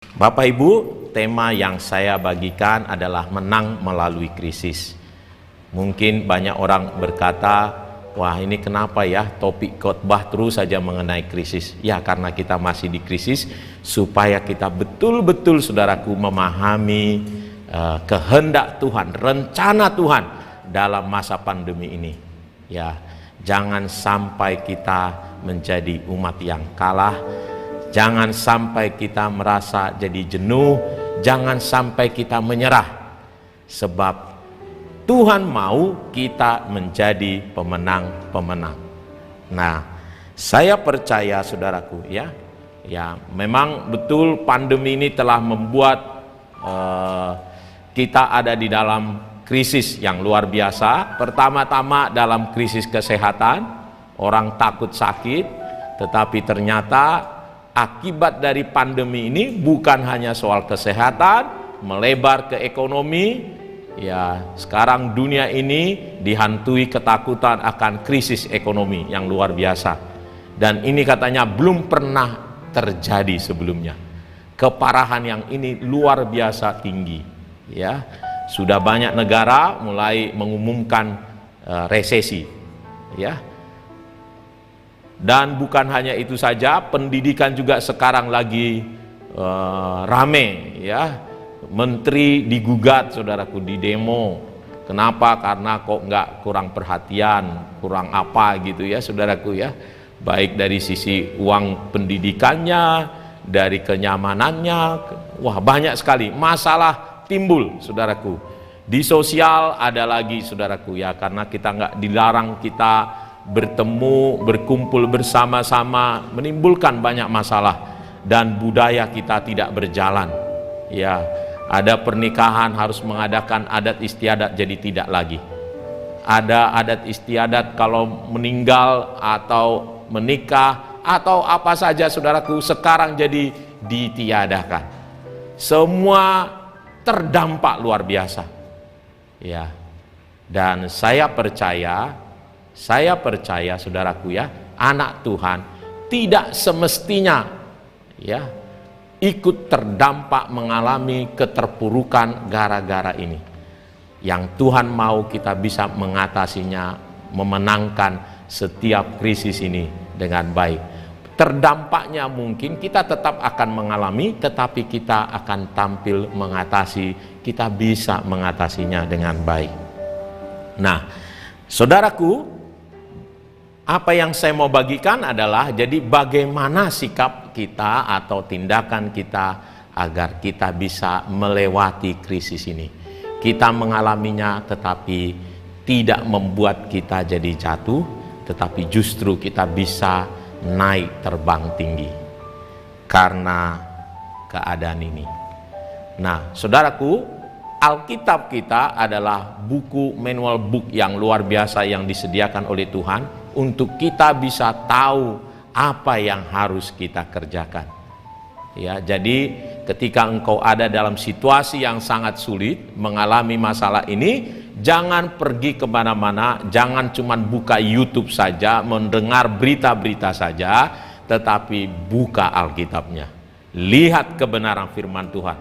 Bapak Ibu, tema yang saya bagikan adalah menang melalui krisis. Mungkin banyak orang berkata, wah ini kenapa ya topik khotbah terus saja mengenai krisis. Ya karena kita masih di krisis, supaya kita betul-betul saudaraku memahami kehendak Tuhan, rencana Tuhan dalam masa pandemi ini. Ya, jangan sampai kita menjadi umat yang kalah. Jangan sampai kita merasa jadi jenuh, jangan sampai kita menyerah. Sebab Tuhan mau kita menjadi pemenang-pemenang. Nah, saya percaya saudaraku ya, memang betul pandemi ini telah membuat kita ada di dalam krisis yang luar biasa. Pertama-tama dalam krisis kesehatan, orang takut sakit, tetapi ternyata akibat dari pandemi ini bukan hanya soal kesehatan, melebar ke ekonomi. Ya, sekarang dunia ini dihantui ketakutan akan krisis ekonomi yang luar biasa. Dan ini katanya belum pernah terjadi sebelumnya. Keparahan yang ini luar biasa tinggi. Ya, sudah banyak negara mulai mengumumkan resesi. Ya. Dan bukan hanya itu saja, pendidikan juga sekarang lagi rame ya. Menteri digugat saudaraku di demo. Kenapa? Karena kok nggak kurang perhatian, kurang apa gitu ya saudaraku ya. Baik dari sisi uang pendidikannya, dari kenyamanannya, wah banyak sekali masalah timbul saudaraku. Di sosial ada lagi saudaraku ya, karena kita nggak dilarang kita bertemu, berkumpul bersama-sama, menimbulkan banyak masalah, dan budaya kita tidak berjalan. Ya, ada pernikahan harus mengadakan adat istiadat jadi tidak lagi. Ada adat istiadat kalau meninggal atau menikah atau apa saja saudaraku sekarang jadi ditiadakan. Semua terdampak luar biasa. Ya. Dan saya percaya saudaraku ya, anak Tuhan tidak semestinya ya ikut terdampak mengalami keterpurukan gara-gara ini. Yang Tuhan mau kita bisa mengatasinya, memenangkan setiap krisis ini dengan baik. Terdampaknya mungkin kita tetap akan mengalami, tetapi kita akan tampil mengatasi, kita bisa mengatasinya dengan baik. Nah, saudaraku, apa yang saya mau bagikan adalah jadi bagaimana sikap kita atau tindakan kita agar kita bisa melewati krisis ini. Kita mengalaminya tetapi tidak membuat kita jadi jatuh, tetapi justru kita bisa naik terbang tinggi karena keadaan ini. Nah, saudaraku, Alkitab kita adalah buku manual book yang luar biasa yang disediakan oleh Tuhan untuk kita bisa tahu apa yang harus kita kerjakan. Ya, jadi ketika engkau ada dalam situasi yang sangat sulit, mengalami masalah ini, jangan pergi kemana-mana, jangan cuma buka YouTube saja, mendengar berita-berita saja, tetapi buka Alkitabnya. Lihat kebenaran firman Tuhan.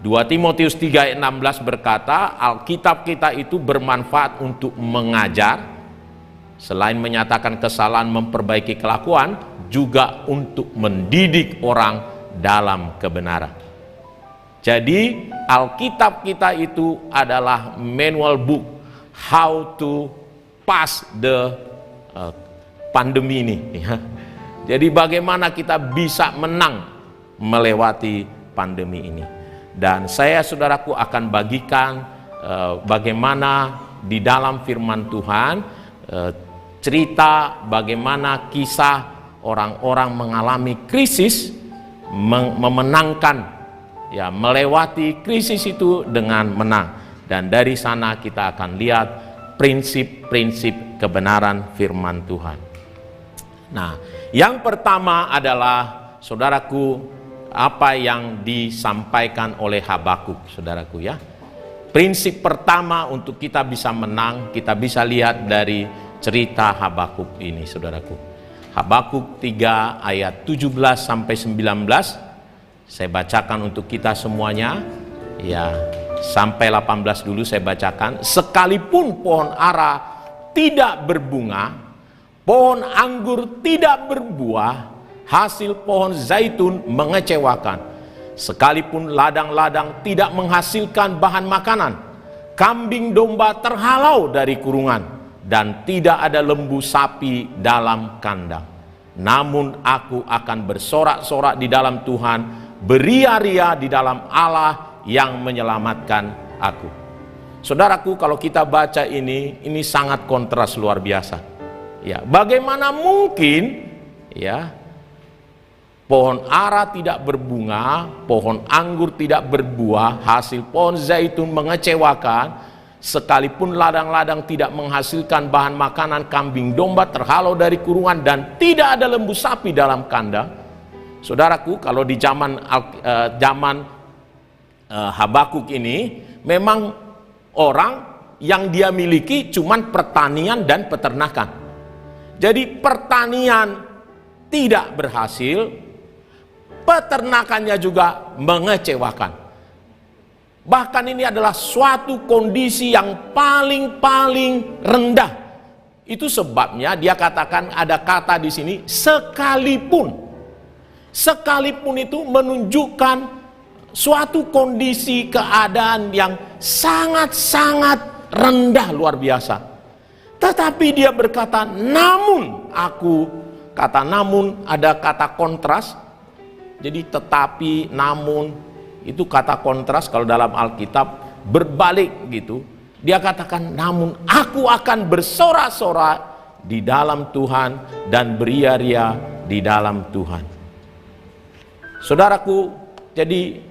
2 Timotius 3 ayat 16 berkata, Alkitab kita itu bermanfaat untuk mengajar, selain menyatakan kesalahan, memperbaiki kelakuan, juga untuk mendidik orang dalam kebenaran. Jadi Alkitab kita itu adalah manual book how to pass the pandemi ini. Jadi bagaimana kita bisa menang melewati pandemi ini. Dan saya saudaraku akan bagikan bagaimana di dalam firman Tuhan cerita bagaimana kisah orang-orang mengalami krisis, memenangkan ya, melewati krisis itu dengan menang. Dan dari sana kita akan lihat prinsip-prinsip kebenaran firman Tuhan. Nah, yang pertama adalah saudaraku, apa yang disampaikan oleh Habakuk, saudaraku ya. Prinsip pertama untuk kita bisa menang, kita bisa lihat dari cerita Habakuk ini, saudaraku. Habakuk 3 ayat 17 sampai 19 Saya bacakan untuk kita semuanya. Ya, sampai 18 dulu saya bacakan. Sekalipun pohon ara tidak berbunga, pohon anggur tidak berbuah, hasil pohon zaitun mengecewakan. Sekalipun ladang-ladang tidak menghasilkan bahan makanan, kambing domba terhalau dari kurungan, dan tidak ada lembu sapi dalam kandang. Namun aku akan bersorak-sorak di dalam Tuhan, beria-ria di dalam Allah yang menyelamatkan aku. Saudaraku, kalau kita baca ini sangat kontras luar biasa. Ya, bagaimana mungkin ya pohon ara tidak berbunga, pohon anggur tidak berbuah, hasil pohon zaitun mengecewakan, sekalipun ladang-ladang tidak menghasilkan bahan makanan, kambing domba terhalau dari kurungan, dan tidak ada lembu sapi dalam kandang. Saudaraku, kalau di zaman Habakuk ini, memang orang yang dia miliki cuman pertanian dan peternakan. Jadi pertanian tidak berhasil, peternakannya juga mengecewakan. Bahkan ini adalah suatu kondisi yang paling rendah. Itu sebabnya dia katakan, ada kata di sini sekalipun. Sekalipun itu menunjukkan suatu kondisi keadaan yang sangat-sangat rendah luar biasa. Tetapi dia berkata, namun aku, kata namun ada kata kontras. Jadi tetapi, namun, itu kata kontras kalau dalam Alkitab berbalik gitu. Dia katakan, namun aku akan bersorak-sorak di dalam Tuhan dan beria-ria di dalam Tuhan. Saudaraku, jadi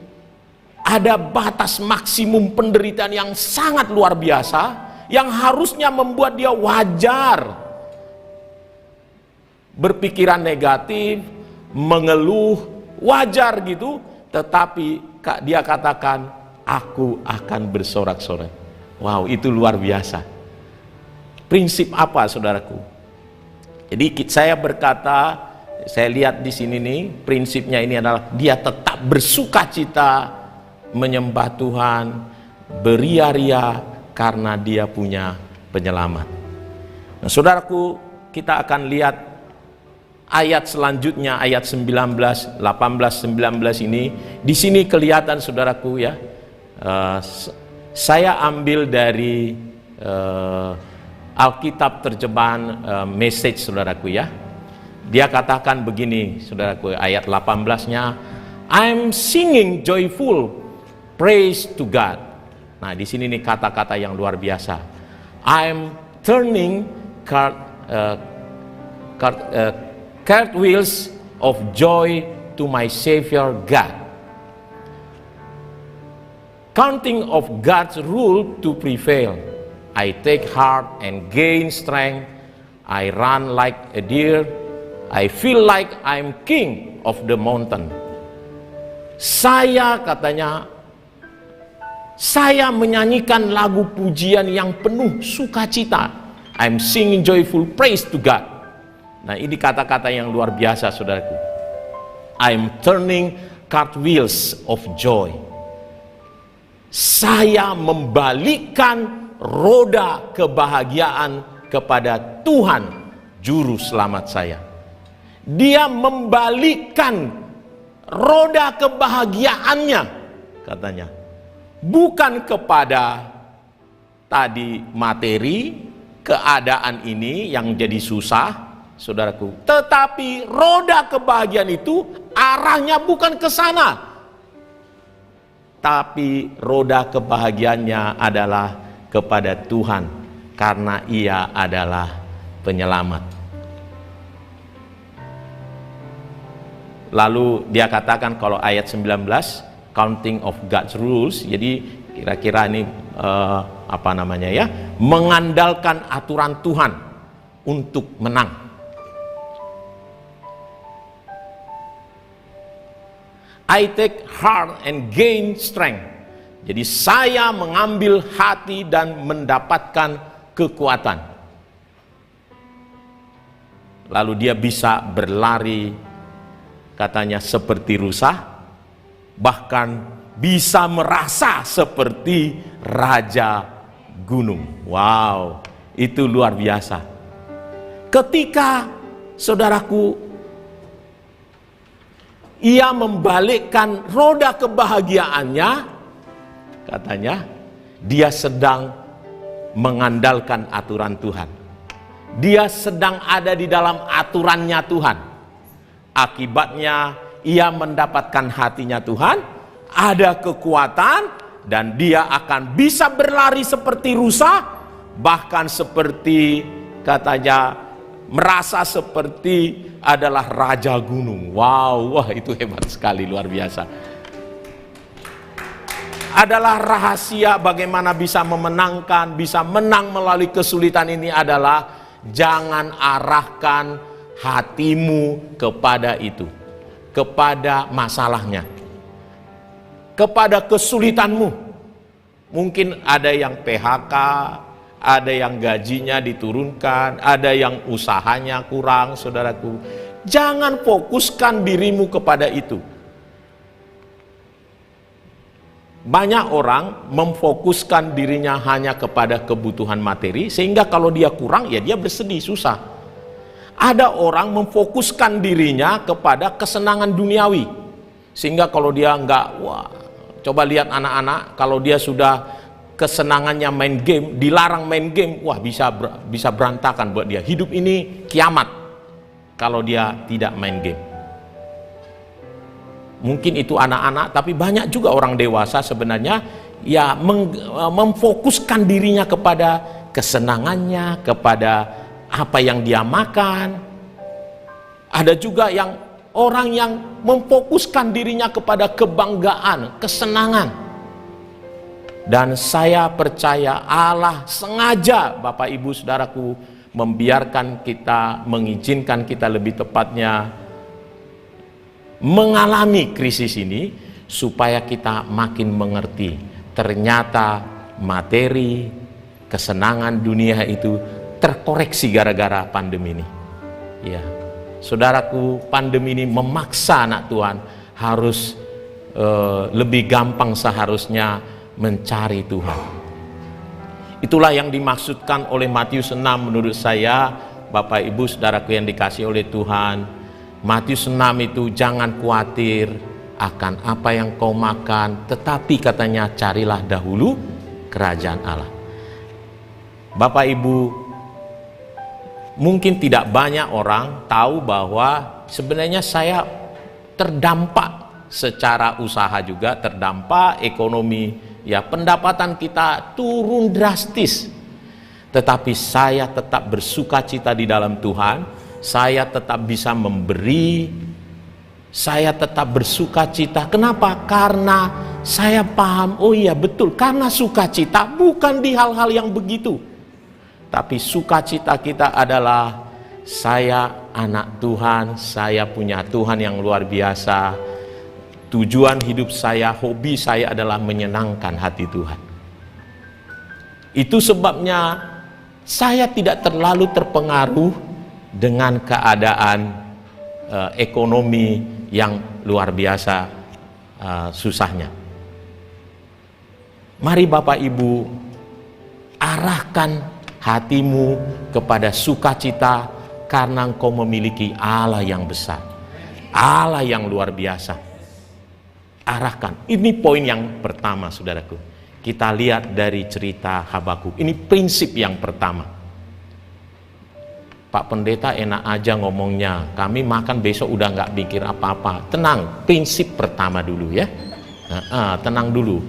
ada batas maksimum penderitaan yang sangat luar biasa, yang harusnya membuat dia wajar berpikiran negatif, mengeluh, wajar gitu. Tetapi dia katakan, aku akan bersorak-sorai. Wow, itu luar biasa. Prinsip apa, saudaraku? Jadi saya berkata, saya lihat di sini nih, prinsipnya ini adalah dia tetap bersukacita menyembah Tuhan, beria-ria karena dia punya penyelamat. Nah, saudaraku, kita akan lihat ayat selanjutnya, ayat 19, 18, 19 ini. Di sini kelihatan, saudaraku ya, saya ambil dari Alkitab terjemahan Message, saudaraku ya. Dia katakan begini, saudaraku, ayat 18-nya, I'm singing joyful praise to God. Nah, di sini nih kata-kata yang luar biasa. I'm turning cartwheels of joy to my Savior God. Counting of God's rule to prevail. I take heart and gain strength. I run like a deer. I feel like I'm king of the mountain. Saya, katanya, saya menyanyikan lagu pujian yang penuh sukacita. I'm singing joyful praise to God. Nah, ini kata-kata yang luar biasa, saudaraku. I'm turning cartwheels of joy. Saya membalikkan roda kebahagiaan kepada Tuhan, juru selamat saya. Dia membalikkan roda kebahagiaannya, katanya. Bukan kepada tadi materi, keadaan ini yang jadi susah, saudaraku. Tetapi roda kebahagiaan itu arahnya bukan ke sana. Tapi roda kebahagiaannya adalah kepada Tuhan, karena Ia adalah penyelamat. Lalu dia katakan kalau ayat 19, counting of God's rules, jadi kira-kira ini apa namanya ya, mengandalkan aturan Tuhan untuk menang. I take heart and gain strength. Jadi saya mengambil hati dan mendapatkan kekuatan. Lalu dia bisa berlari, katanya, seperti rusa, bahkan bisa merasa seperti raja gunung. Wow, itu luar biasa. Ketika saudaraku, ia membalikkan roda kebahagiaannya, katanya dia sedang mengandalkan aturan Tuhan. Dia sedang ada di dalam aturannya Tuhan. Akibatnya ia mendapatkan hatinya Tuhan, ada kekuatan, dan dia akan bisa berlari seperti rusa, bahkan seperti katanya merasa seperti adalah raja gunung. Wow, wah itu hebat sekali, luar biasa. Adalah rahasia bagaimana bisa memenangkan, bisa menang melalui kesulitan ini adalah jangan arahkan hatimu kepada itu, kepada masalahnya, kepada kesulitanmu. Mungkin ada yang PHK, ada yang gajinya diturunkan, ada yang usahanya kurang, saudaraku. Jangan fokuskan dirimu kepada itu. Banyak orang memfokuskan dirinya hanya kepada kebutuhan materi, sehingga kalau dia kurang, ya dia bersedih, susah. Ada orang memfokuskan dirinya kepada kesenangan duniawi, sehingga kalau dia enggak, wah, coba lihat anak-anak, kalau dia sudah kesenangannya main game, dilarang main game, wah bisa berantakan buat dia. Hidup ini kiamat kalau dia tidak main game. Mungkin itu anak-anak, tapi banyak juga orang dewasa sebenarnya ya memfokuskan dirinya kepada kesenangannya, kepada apa yang dia makan. Ada juga yang orang yang memfokuskan dirinya kepada kebanggaan, kesenangan. Dan saya percaya Allah sengaja, Bapak Ibu Saudaraku, membiarkan kita, mengizinkan kita lebih tepatnya mengalami krisis ini supaya kita makin mengerti ternyata materi, kesenangan dunia itu terkoreksi gara-gara pandemi ini. Ya, saudaraku, pandemi ini memaksa anak Tuhan harus lebih gampang seharusnya mencari Tuhan. Itulah yang dimaksudkan oleh Matius 6 menurut saya, Bapak Ibu Saudaraku yang dikasihi oleh Tuhan. Matius 6 itu jangan khawatir akan apa yang kau makan, tetapi katanya carilah dahulu kerajaan Allah. Bapak Ibu, mungkin tidak banyak orang tahu bahwa sebenarnya saya terdampak secara usaha juga, terdampak ekonomi, ya pendapatan kita turun drastis. Tetapi saya tetap bersukacita di dalam Tuhan. Saya tetap bisa memberi, saya tetap bersukacita. Kenapa? Karena saya paham, oh iya betul, karena sukacita bukan di hal-hal yang begitu, tapi sukacita kita adalah saya anak Tuhan, saya punya Tuhan yang luar biasa. Tujuan hidup saya, hobi saya adalah menyenangkan hati Tuhan. Itu sebabnya saya tidak terlalu terpengaruh dengan keadaan ekonomi yang luar biasa susahnya. Mari Bapak Ibu, arahkan hatimu kepada sukacita karena engkau memiliki Allah yang besar, Allah yang luar biasa. Arahkan. Ini poin yang pertama, saudaraku. Kita lihat dari cerita Habakuk. Ini prinsip yang pertama. Pak Pendeta enak aja ngomongnya, kami makan besok udah nggak pikir apa-apa. Tenang, prinsip pertama dulu ya. Tenang dulu.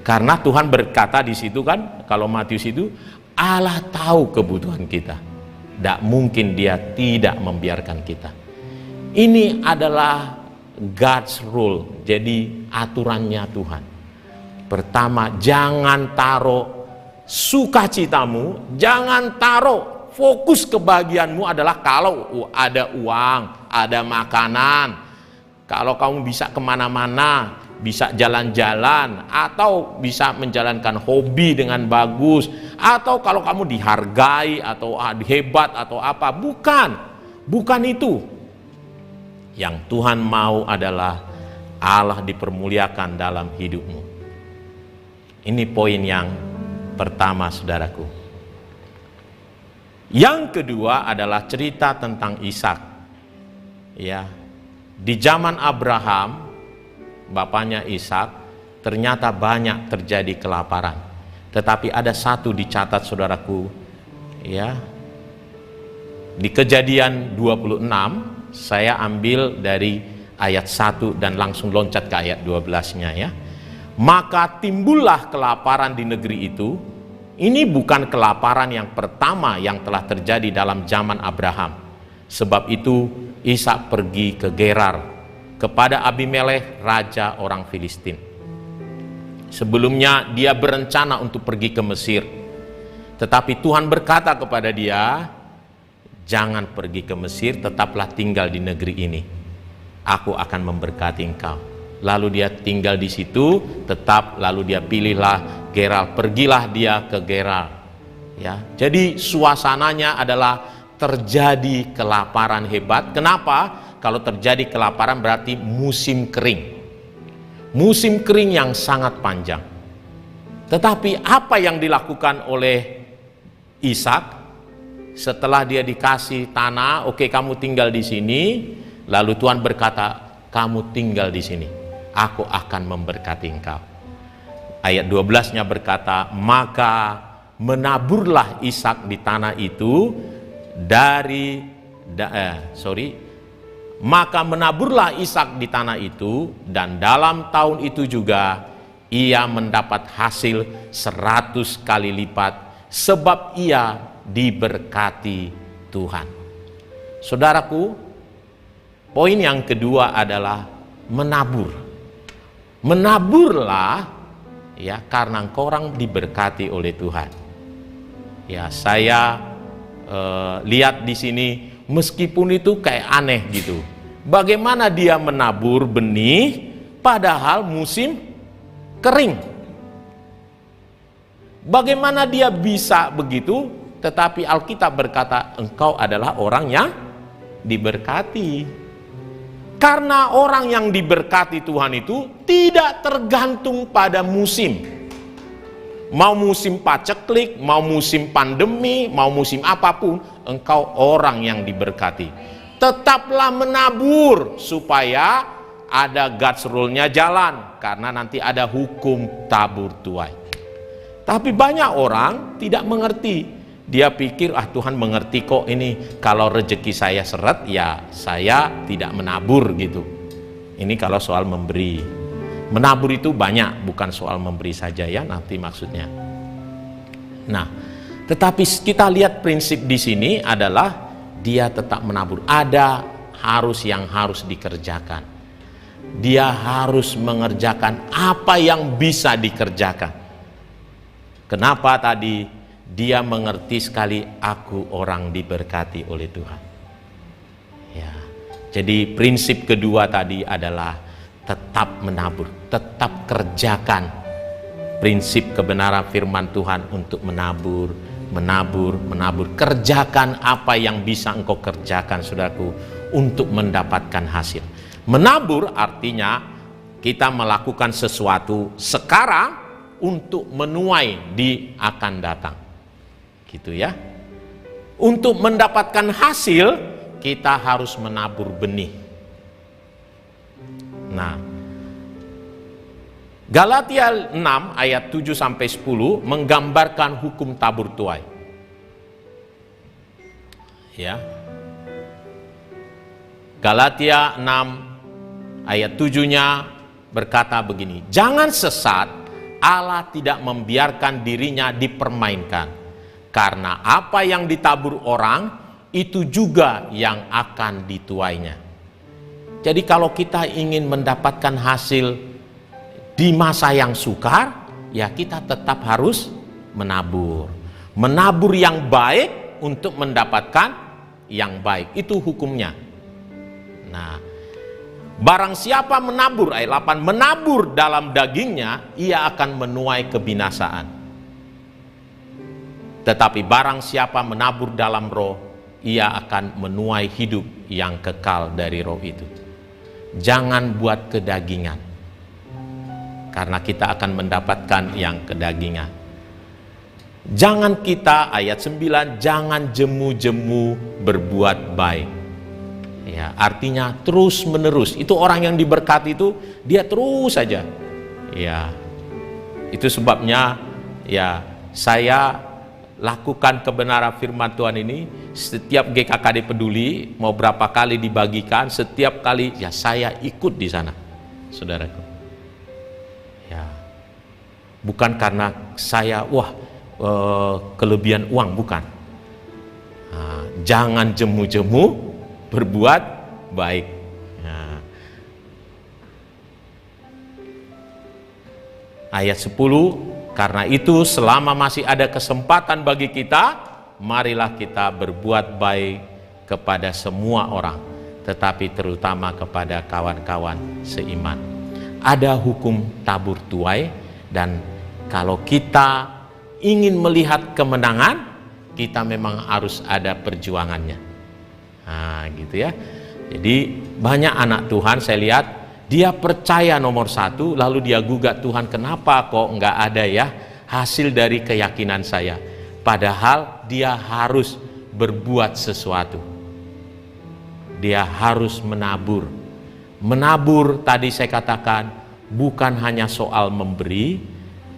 Karena Tuhan berkata di situ kan, kalau Matius itu, Allah tahu kebutuhan kita. Tidak mungkin dia tidak membiarkan kita. Ini adalah God's rule, jadi aturannya Tuhan. Pertama, jangan taruh sukacitamu, jangan taruh fokus kebahagiaanmu adalah kalau ada uang, ada makanan, kalau kamu bisa kemana-mana, bisa jalan-jalan, atau bisa menjalankan hobi dengan bagus, atau kalau kamu dihargai, atau hebat, atau apa. Bukan itu. Yang Tuhan mau adalah Allah dipermuliakan dalam hidupmu. Ini poin yang pertama, saudaraku. Yang kedua adalah cerita tentang Ishak. Ya, di zaman Abraham, bapaknya Ishak, ternyata banyak terjadi kelaparan. Tetapi ada satu dicatat, saudaraku, ya. Di Kejadian 26, saya ambil dari ayat 1 dan langsung loncat ke ayat 12-nya, ya. Maka timbullah kelaparan di negeri itu. Ini bukan kelaparan yang pertama yang telah terjadi dalam zaman Abraham. Sebab itu Ishak pergi ke Gerar kepada Abimelekh, raja orang Filistin. Sebelumnya dia berencana untuk pergi ke Mesir. Tetapi Tuhan berkata kepada dia, jangan pergi ke Mesir, tetaplah tinggal di negeri ini. Aku akan memberkati engkau. Lalu dia tinggal di situ, tetap, lalu dia pilihlah Gerar, pergilah dia ke Gerar. Ya, jadi suasananya adalah terjadi kelaparan hebat. Kenapa? Kalau terjadi kelaparan berarti musim kering. Musim kering yang sangat panjang. Tetapi apa yang dilakukan oleh Ishak setelah dia dikasih tanah, oke, kamu tinggal di sini, lalu Tuhan berkata, kamu tinggal di sini, aku akan memberkati engkau. Ayat 12-nya berkata, maka menaburlah Ishak di tanah itu maka menaburlah Ishak di tanah itu, dan dalam tahun itu juga ia mendapat hasil 100 kali lipat, sebab ia diberkati Tuhan. Saudaraku, poin yang kedua adalah menabur. Menaburlah, ya, karena engkau orang diberkati oleh Tuhan. Ya, saya lihat di sini, meskipun itu kayak aneh gitu. Bagaimana dia menabur benih padahal musim kering? Bagaimana dia bisa begitu? Tetapi Alkitab berkata, engkau adalah orang yang diberkati. Karena orang yang diberkati Tuhan itu tidak tergantung pada musim. Mau musim paceklik, mau musim pandemi, mau musim apapun, engkau orang yang diberkati. Tetaplah menabur supaya ada God's rule-nya jalan, karena nanti ada hukum tabur tuai. Tapi banyak orang tidak mengerti. Dia pikir, Tuhan mengerti kok ini, kalau rezeki saya seret, ya saya tidak menabur gitu. Ini kalau soal memberi. Menabur itu banyak, bukan soal memberi saja, ya, nanti maksudnya. Nah, tetapi kita lihat prinsip di sini adalah dia tetap menabur. Ada yang harus dikerjakan. Dia harus mengerjakan apa yang bisa dikerjakan. Kenapa tadi? Dia mengerti sekali, aku orang diberkati oleh Tuhan. Ya, jadi prinsip kedua tadi adalah tetap menabur, tetap kerjakan prinsip kebenaran firman Tuhan untuk menabur. Kerjakan apa yang bisa engkau kerjakan, saudaraku, untuk mendapatkan hasil. Menabur artinya kita melakukan sesuatu sekarang untuk menuai di akan datang. Gitu ya. Untuk mendapatkan hasil, kita harus menabur benih. Nah, Galatia 6 ayat 7-10 menggambarkan hukum tabur tuai. Ya. Galatia 6 ayat 7-nya berkata begini, jangan sesat, Allah tidak membiarkan dirinya dipermainkan, karena apa yang ditabur orang, itu juga yang akan dituainya. Jadi kalau kita ingin mendapatkan hasil di masa yang sukar, ya kita tetap harus menabur. Menabur yang baik untuk mendapatkan yang baik. Itu hukumnya. Nah, barang siapa menabur, ayat 8, menabur dalam dagingnya, ia akan menuai kebinasaan. Tetapi barang siapa menabur dalam roh, ia akan menuai hidup yang kekal dari roh itu. jangan buat kedagingan, karena kita akan mendapatkan yang kedagingan. Jangan kita, ayat 9, jangan jemu-jemu berbuat baik. Ya, artinya terus menerus. Itu orang yang diberkati itu, dia terus saja. Ya, itu sebabnya ya saya lakukan kebenaran firman Tuhan ini. Setiap GKKD peduli, mau berapa kali dibagikan, setiap kali ya saya ikut di sana, saudaraku. Ya, bukan karena saya kelebihan uang, bukan. Nah, jangan jemu-jemu berbuat baik. Nah, ayat 10, karena itu selama masih ada kesempatan bagi kita, marilah kita berbuat baik kepada semua orang, tetapi terutama kepada kawan-kawan seiman. Ada hukum tabur tuai, dan kalau kita ingin melihat kemenangan, kita memang harus ada perjuangannya. Nah, gitu ya. Jadi banyak anak Tuhan saya lihat, dia percaya nomor satu, lalu dia gugat, Tuhan kenapa kok nggak ada ya hasil dari keyakinan saya. Padahal dia harus berbuat sesuatu. Dia harus menabur. Menabur tadi saya katakan bukan hanya soal memberi,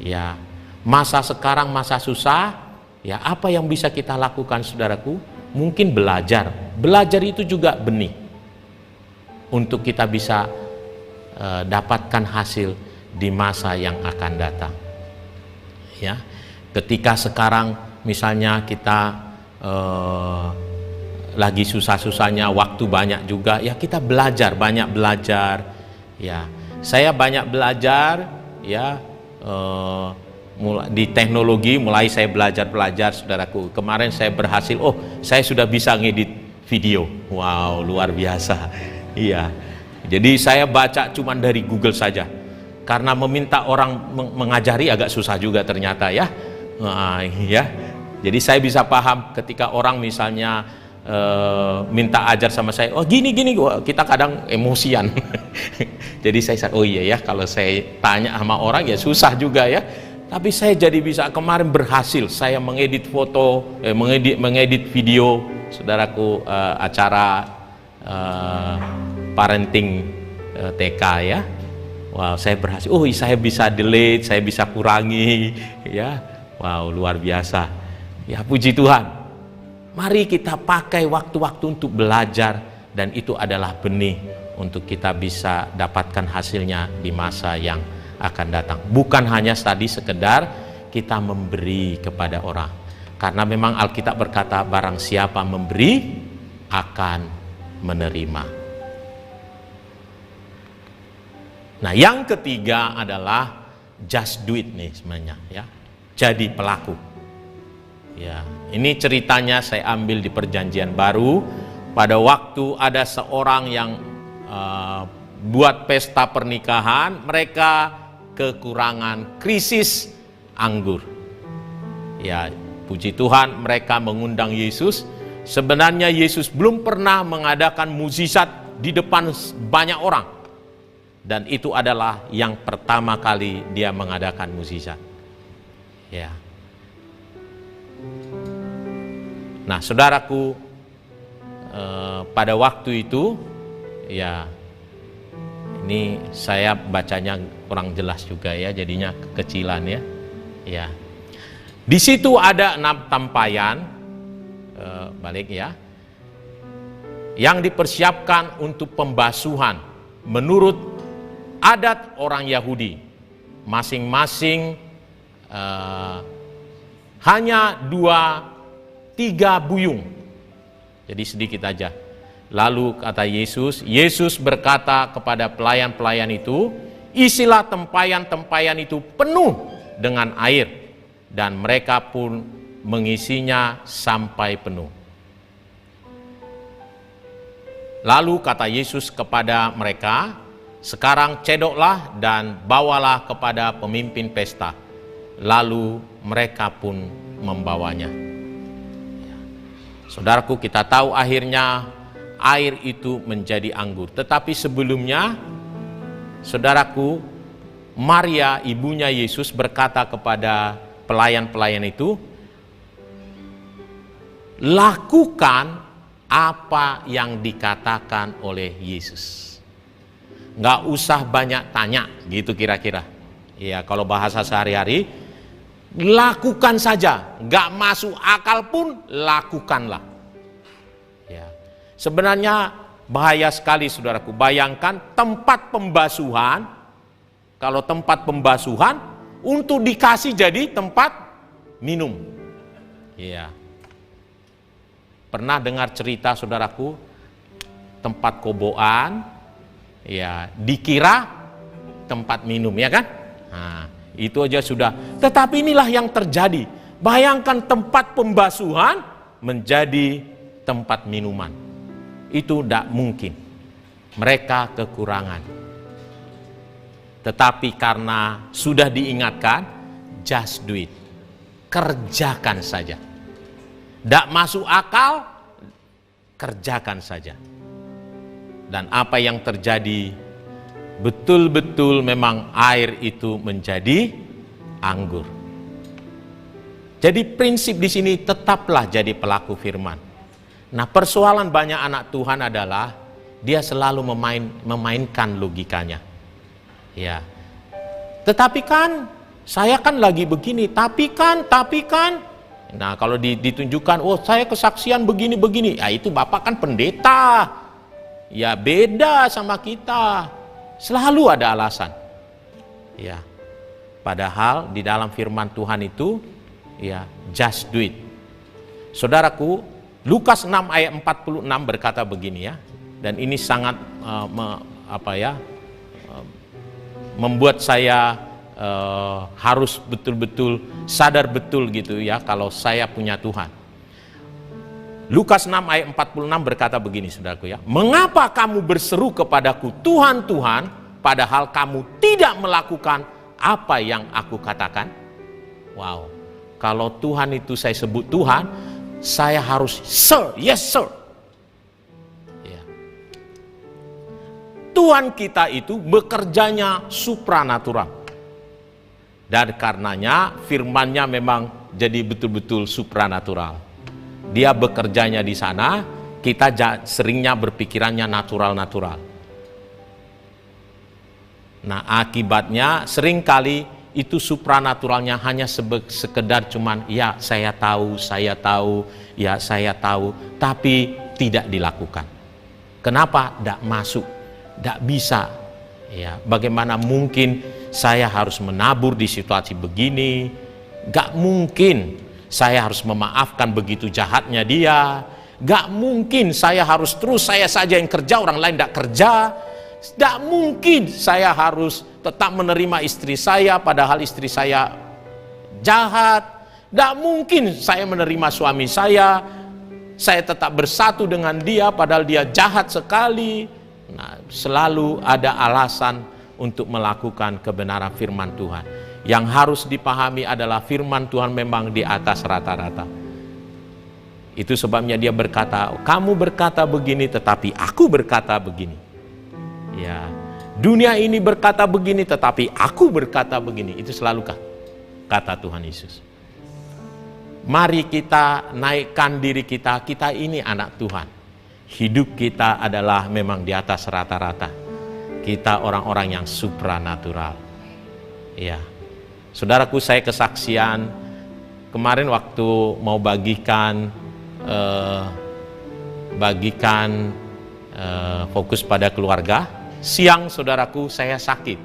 ya. Masa sekarang masa susah, ya apa yang bisa kita lakukan saudaraku? Mungkin belajar. Belajar itu juga benih untuk kita bisa dapatkan hasil di masa yang akan datang. Ya, ketika sekarang misalnya kita lagi susah-susahnya, waktu banyak juga, ya kita belajar, banyak belajar. Ya, saya banyak belajar, ya. Di teknologi mulai saya belajar saudaraku. Kemarin saya berhasil, saya sudah bisa ngedit video. Wow, luar biasa. Iya. Jadi saya baca cuman dari Google saja. Karena meminta orang mengajari agak susah juga ternyata ya. Nah, ya. Jadi saya bisa paham ketika orang misalnya minta ajar sama saya, gini, kita kadang emosian. Jadi saya iya ya, kalau saya tanya sama orang ya susah juga ya. Tapi saya jadi bisa, kemarin berhasil saya mengedit foto, mengedit video, saudaraku, acara parenting TK ya. Wow, saya berhasil. Saya bisa delete, saya bisa kurangi, ya. Wow, luar biasa. Ya, puji Tuhan. Mari kita pakai waktu-waktu untuk belajar, dan itu adalah benih untuk kita bisa dapatkan hasilnya di masa yang akan datang. Bukan hanya tadi sekedar kita memberi kepada orang, karena memang Alkitab berkata barang siapa memberi akan menerima. Nah, yang ketiga adalah just do it nih sebenarnya ya. Jadi pelaku. Ya, ini ceritanya saya ambil di Perjanjian Baru. Pada waktu ada seorang yang buat pesta pernikahan, mereka kekurangan krisis anggur. Ya, puji Tuhan mereka mengundang Yesus. Sebenarnya Yesus belum pernah mengadakan mukjizat di depan banyak orang. Dan itu adalah yang pertama kali dia mengadakan mukjizat. Ya. Nah, saudaraku, pada waktu itu ya, ini saya bacanya kurang jelas juga ya, jadinya kekecilan ya. Ya. Di situ ada 6 tampayan, balik ya, yang dipersiapkan untuk pembasuhan menurut adat orang Yahudi. Masing-masing hanya 2-3 buyung, jadi sedikit aja. Lalu kata Yesus berkata kepada pelayan-pelayan itu, isilah tempayan-tempayan itu penuh dengan air, dan mereka pun mengisinya sampai penuh. Lalu kata Yesus kepada mereka, sekarang cedoklah dan bawalah kepada pemimpin pesta. Lalu mereka pun membawanya. Saudaraku, kita tahu akhirnya air itu menjadi anggur. Tetapi sebelumnya, saudaraku, Maria ibunya Yesus berkata kepada pelayan-pelayan itu, lakukan apa yang dikatakan oleh Yesus. Nggak usah banyak tanya, gitu kira-kira. Ya, kalau bahasa sehari-hari, lakukan saja. Nggak masuk akal pun, lakukanlah. Ya. Sebenarnya bahaya sekali, saudaraku. Bayangkan tempat pembasuhan, kalau tempat pembasuhan untuk dikasih jadi tempat minum. Iya. Pernah dengar cerita, saudaraku, tempat koboan, ya, dikira tempat minum, ya kan? Nah, itu aja sudah. Tetapi inilah yang terjadi. Bayangkan tempat pembasuhan menjadi tempat minuman. Itu tidak mungkin. Mereka kekurangan. Tetapi karena sudah diingatkan, just do it. Kerjakan saja. Tidak masuk akal, kerjakan saja. Dan apa yang terjadi, betul-betul memang air itu menjadi anggur. Jadi prinsip di sini, tetaplah jadi pelaku firman. Nah, persoalan banyak anak Tuhan adalah dia selalu memainkan logikanya. Ya, tetapi kan saya kan lagi begini, tapi kan. Nah, kalau ditunjukkan, oh saya kesaksian begini, ya itu Bapak kan pendeta. Ya beda sama kita. Selalu ada alasan. Ya, padahal di dalam firman Tuhan itu, ya just do it. Saudaraku, Lukas 6 ayat 46 berkata begini ya, dan ini sangat membuat saya harus betul-betul sadar betul gitu ya, kalau saya punya Tuhan. Lukas 6 ayat 46 berkata begini, saudaraku ya, mengapa kamu berseru kepadaku Tuhan, Tuhan, padahal kamu tidak melakukan apa yang aku katakan? Wow, kalau Tuhan itu saya sebut Tuhan, saya harus sir, yes sir. Tuhan kita itu bekerjanya supranatural. Dan karenanya firman-Nya memang jadi betul-betul supranatural. Dia bekerjanya di sana, kita seringnya berpikirannya natural-natural. Nah, akibatnya seringkali itu supranaturalnya hanya sekedar cuman ya saya tahu, ya saya tahu, tapi tidak dilakukan. Kenapa? Tidak masuk. Tidak bisa. Ya, bagaimana mungkin saya harus menabur di situasi begini? Gak mungkin saya harus memaafkan begitu jahatnya dia. Gak mungkin saya harus terus saya saja yang kerja, orang lain tidak kerja. Gak mungkin saya harus tetap menerima istri saya padahal istri saya jahat. Gak mungkin saya menerima suami saya tetap bersatu dengan dia padahal dia jahat sekali. Nah, selalu ada alasan untuk melakukan kebenaran firman Tuhan. Yang harus dipahami adalah firman Tuhan memang di atas rata-rata. Itu sebabnya dia berkata, kamu berkata begini tetapi aku berkata begini. Ya, dunia ini berkata begini tetapi aku berkata begini. Itu selalu kata Tuhan Yesus. Mari kita naikkan diri kita ini anak Tuhan. Hidup kita adalah memang di atas rata-rata. Kita orang-orang yang supranatural. Ya, saudaraku, saya kesaksian kemarin waktu mau bagikan fokus pada keluarga. Siang, saudaraku, saya sakit.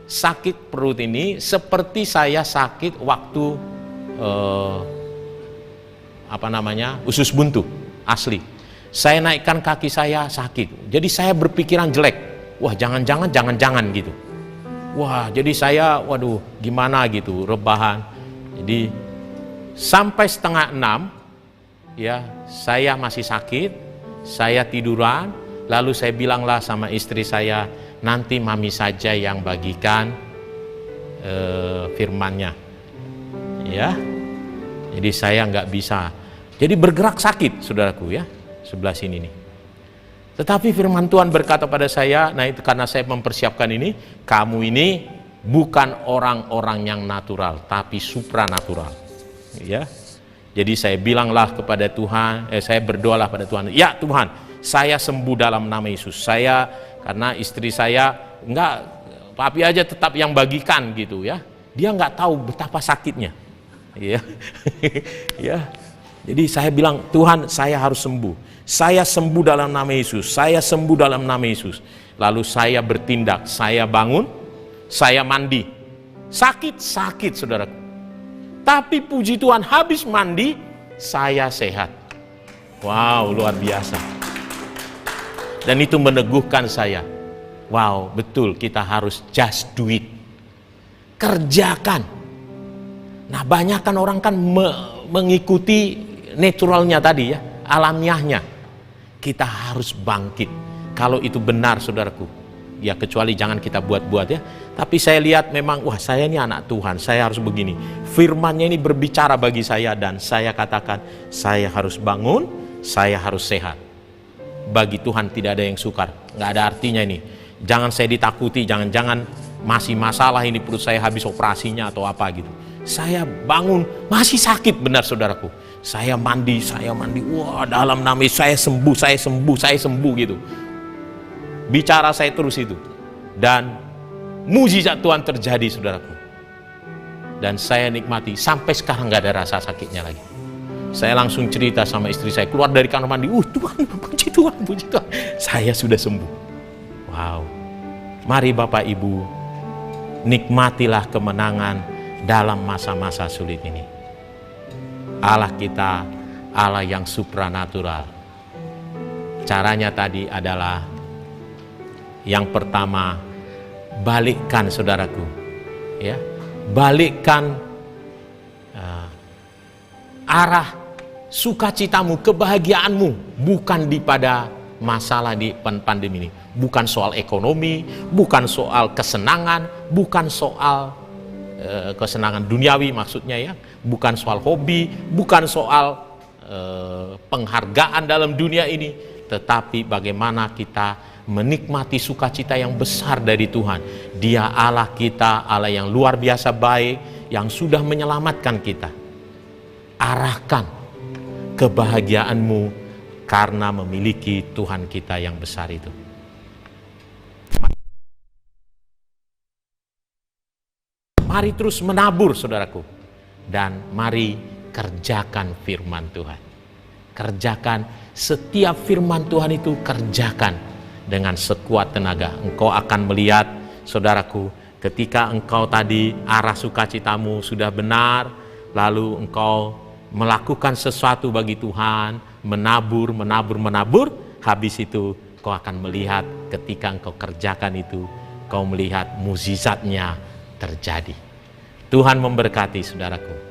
Sakit perut ini seperti saya sakit waktu usus buntu asli. Saya naikkan kaki saya sakit. Jadi saya berpikiran jelek. Wah, jangan-jangan gitu. Wah, jadi saya, waduh, gimana gitu, rebahan. Jadi sampai 5:30, ya, saya masih sakit. Saya tiduran. Lalu saya bilanglah sama istri saya, nanti mami saja yang bagikan firman-Nya. Ya, jadi saya nggak bisa. Jadi bergerak sakit, saudaraku ya. Sebelah sini nih. Tetapi firman Tuhan berkata pada saya, nah itu karena saya mempersiapkan ini, kamu ini bukan orang-orang yang natural, tapi supranatural. Ya, jadi saya bilanglah kepada Tuhan, saya berdoalah pada Tuhan, ya Tuhan, saya sembuh dalam nama Yesus. Saya, karena istri saya enggak, papi aja tetap yang bagikan gitu ya. Dia nggak tahu betapa sakitnya. Ya, ya. Jadi saya bilang, Tuhan, saya harus sembuh. Saya sembuh dalam nama Yesus. Saya sembuh dalam nama Yesus. Lalu saya bertindak, saya bangun, saya mandi. Sakit, saudaraku. Tapi puji Tuhan, habis mandi, saya sehat. Wow, luar biasa. Dan itu meneguhkan saya. Wow, betul, kita harus just do it. Kerjakan. Nah, banyak kan orang kan mengikuti naturalnya tadi ya, alamiahnya. Kita harus bangkit. Kalau itu benar, saudaraku. Ya, kecuali jangan kita buat-buat ya. Tapi saya lihat memang, wah, saya ini anak Tuhan, saya harus begini. Firman-Nya ini berbicara bagi saya, dan saya katakan, saya harus bangun, saya harus sehat. Bagi Tuhan tidak ada yang sukar, nggak ada artinya ini. Jangan saya ditakuti, jangan-jangan masih masalah ini, perut saya habis operasinya atau apa gitu. Saya bangun, masih sakit, benar saudaraku. Saya mandi, wah, dalam nama Yesus, saya sembuh gitu. Bicara saya terus itu. Dan mujizat Tuhan terjadi, saudaraku. Dan saya nikmati, sampai sekarang nggak ada rasa sakitnya lagi. Saya langsung cerita sama istri saya, keluar dari kamar mandi, Tuhan, puji Tuhan, saya sudah sembuh. Wow. Mari Bapak Ibu, nikmatilah kemenangan dalam masa-masa sulit ini. Allah kita, Allah yang supranatural. Caranya tadi adalah, yang pertama, balikkan saudaraku, ya, balikkan arah sukacitamu, kebahagiaanmu, bukan di pada masalah di pandemi ini. Bukan soal ekonomi, bukan soal kesenangan, bukan soal kesenangan duniawi maksudnya ya, bukan soal hobi, bukan soal penghargaan dalam dunia ini, tetapi bagaimana kita menikmati sukacita yang besar dari Tuhan. Dia Allah kita, Allah yang luar biasa baik, yang sudah menyelamatkan kita. Arahkan kebahagiaanmu karena memiliki Tuhan kita yang besar itu. Mari terus menabur, saudaraku. Dan mari kerjakan firman Tuhan. Kerjakan setiap firman Tuhan itu, kerjakan dengan sekuat tenaga. Engkau akan melihat, saudaraku, ketika engkau tadi arah sukacitamu sudah benar, lalu engkau melakukan sesuatu bagi Tuhan, menabur, habis itu kau akan melihat ketika engkau kerjakan itu, kau melihat mukjizatnya terjadi. Tuhan memberkati saudaraku.